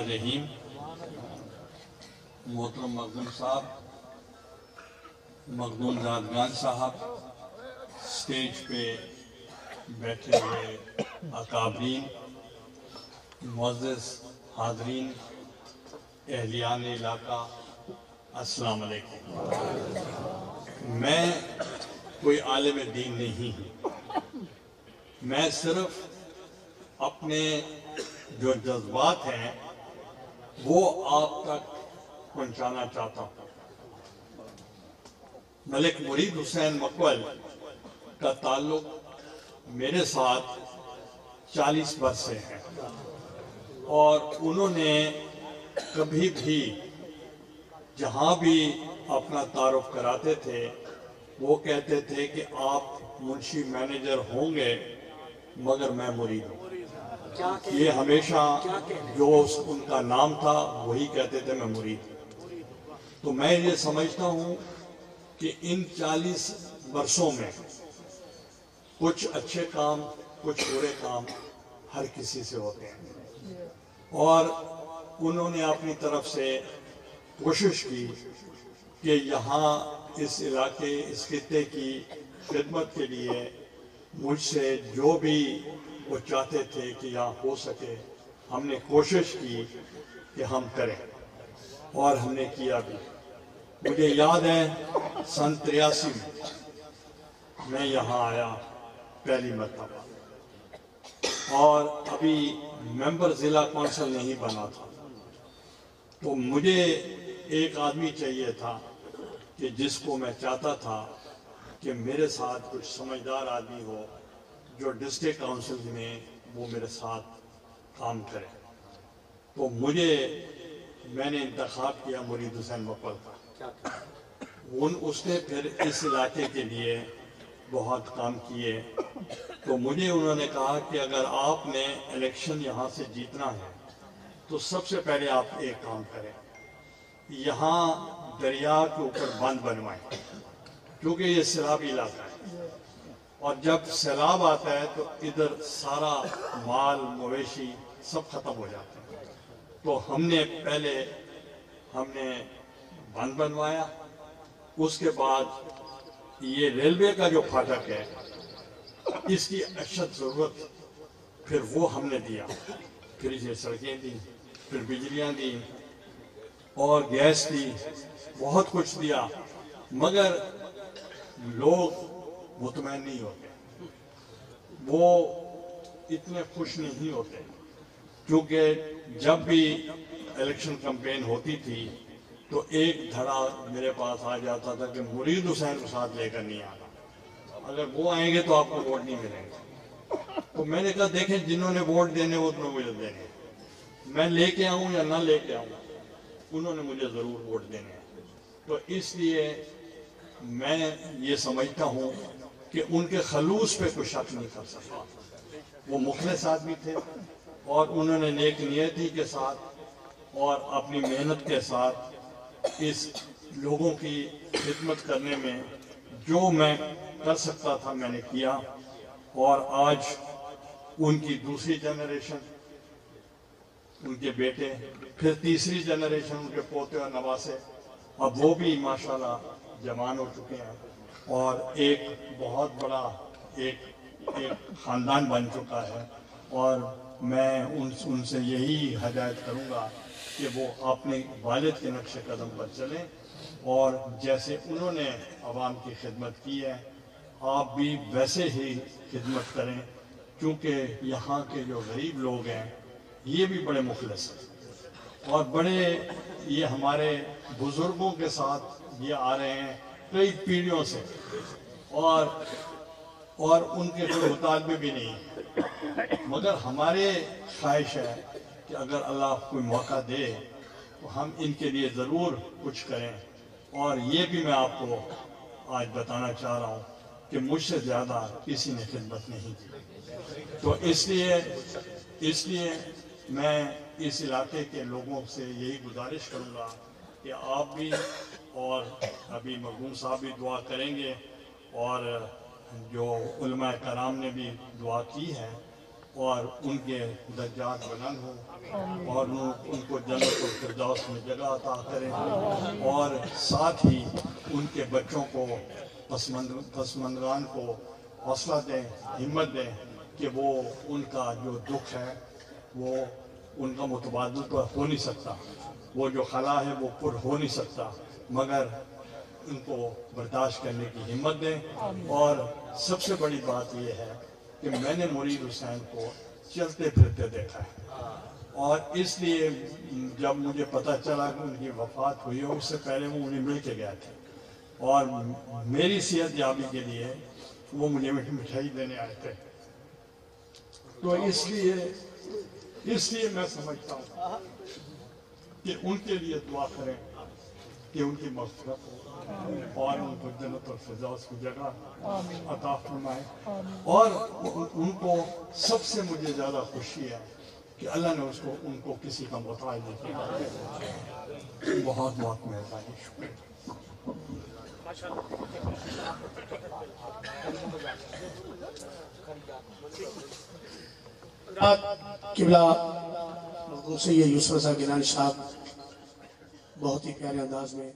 الرحیم. محترم مخدوم صاحب، مخدوم زادگان صاحب، سٹیج پہ بیٹھے ہوئے اکابرین، معزز حاضرین، اہلیان علاقہ، السلام علیکم. میں کوئی عالم دین نہیں ہوں، میں صرف اپنے جو جذبات ہیں وہ آپ تک پہنچانا چاہتا ہوں. ملک مرید حسین مقبل کا تعلق میرے ساتھ 40 برس سے ہے، اور انہوں نے کبھی بھی جہاں بھی اپنا تعارف کراتے تھے وہ کہتے تھے کہ آپ منشی مینیجر ہوں گے مگر میں مرید ہوں. یہ ہمیشہ جو ان کا نام تھا وہی کہتے تھے میں مرید ہوں. تو میں یہ سمجھتا ہوں کہ ان 40 برسوں میں کچھ اچھے کام کچھ برے کام ہر کسی سے ہوتے ہیں، اور انہوں نے اپنی طرف سے کوشش کی کہ یہاں اس علاقے اس خطے کی خدمت کے لیے مجھ سے جو بھی وہ چاہتے تھے کہ یہاں ہو سکے ہم نے کوشش کی کہ ہم کریں، اور ہم نے کیا بھی. مجھے یاد ہے سن 83 میں یہاں آیا پہلی مرتبہ، اور ابھی ممبر ضلع کونسل نہیں بنا تھا. تو مجھے ایک آدمی چاہیے تھا کہ جس کو میں چاہتا تھا کہ میرے ساتھ کچھ سمجھدار آدمی ہو جو ڈسٹرکٹ کاؤنسل میں وہ میرے ساتھ کام کرے. تو میں نے انتخاب کیا مرید حسین مقبل کا. اس نے پھر اس علاقے کے لیے بہت کام کیے. تو مجھے انہوں نے کہا کہ اگر آپ نے الیکشن یہاں سے جیتنا ہے تو سب سے پہلے آپ ایک کام کریں، یہاں دریا کے اوپر بند بنوائیں، کیونکہ یہ سیلابی علاقہ ہے، اور جب سیلاب آتا ہے تو ادھر سارا مال مویشی سب ختم ہو جاتے ہیں. تو ہم نے پہلے بند بنوایا. اس کے بعد یہ ریلوے کا جو پھاٹک ہے اس کی اشد ضرورت، پھر وہ ہم نے دیا. پھر یہ سڑکیں دی، پھر بجلیاں دی اور گیس دی، بہت کچھ دیا، مگر لوگ مطمئن نہیں ہوتے، وہ اتنے خوش نہیں ہوتے. کیونکہ جب بھی الیکشن کمپین ہوتی تھی تو ایک دھڑا میرے پاس آ جاتا تھا کہ مرید حسین کو ساتھ لے کر نہیں آنا، اگر وہ آئیں گے تو آپ کو ووٹ نہیں ملیں گے. تو میں نے کہا دیکھیں جنہوں نے ووٹ دینے وہ اتنے مجھے دینے، میں لے کے آؤں یا نہ لے کے آؤں انہوں نے مجھے ضرور ووٹ دینے. تو اس لیے میں یہ سمجھتا ہوں کہ ان کے خلوص پہ کوئی شک نہیں کر سکتا. وہ مخلص آدمی تھے، اور انہوں نے نیک نیتی کے ساتھ اور اپنی محنت کے ساتھ اس لوگوں کی خدمت کرنے میں جو میں کر سکتا تھا میں نے کیا. اور آج ان کی دوسری جنریشن، ان کے بیٹے، پھر تیسری جنریشن ان کے پوتے اور نواسے، اب وہ بھی ماشاءاللہ جوان ہو چکے ہیں اور ایک بہت بڑا ایک خاندان بن چکا ہے. اور میں ان سے یہی ہدایت کروں گا کہ وہ اپنے والد کے نقش قدم پر چلیں، اور جیسے انہوں نے عوام کی خدمت کی ہے آپ بھی ویسے ہی خدمت کریں، کیونکہ یہاں کے جو غریب لوگ ہیں یہ بھی بڑے مخلص ہیں، اور بڑے یہ ہمارے بزرگوں کے ساتھ یہ آ رہے ہیں کئی پیڑھیوں سے، اور ان کے کوئی مطالبے بھی نہیں ہیں. مگر ہمارے خواہش ہے کہ اگر اللہ کوئی موقع دے تو ہم ان کے لیے ضرور کچھ کریں. اور یہ بھی میں آپ کو آج بتانا چاہ رہا ہوں کہ مجھ سے زیادہ کسی نے خدمت نہیں کی. تو اس لیے میں اس علاقے کے لوگوں سے یہی گزارش کروں گا کہ آپ بھی اور ابھی مرحوم صاحب بھی دعا کریں گے، اور جو علماء کرام نے بھی دعا کی ہے اور ان کے درجات بلند ہوں اور ان کو جنت الفردوس میں جگہ عطا کریں، اور ساتھ ہی ان کے بچوں کو پسماندگان کو حوصلہ دیں، ہمت دیں کہ وہ ان کا جو دکھ ہے وہ ان کا متبادل تو ہو نہیں سکتا، وہ جو خلا ہے وہ پر ہو نہیں سکتا، مگر ان کو برداشت کرنے کی ہمت دیں۔ اور سب سے بڑی بات یہ ہے کہ میں نے مرید حسین کو چلتے پھرتے دیکھا ہے، اور اس لیے جب مجھے پتہ چلا کہ ان کی وفات ہوئی ہے، اس سے پہلے وہ انہیں مل کے گئے تھے، اور میری صحت یابی کے لیے وہ مجھے مٹھائی دینے آئے تھے۔ تو اس لیے میں سمجھتا ہوں کہ ان کے لیے دعا کریں کہ ان کی مغفرت ہو اور ان کو جنت الفردوس کی جگہ عطا فرمائے۔ اور ان کو سب سے مجھے زیادہ خوشی ہے کہ اللہ نے ان کو کسی کا محتاج نہیں کیا۔ بہت بہت مہربانی، شکریہ۔ قبلہ سید یوسف رضا گیلانی صاحب بہت ہی پیارے انداز میں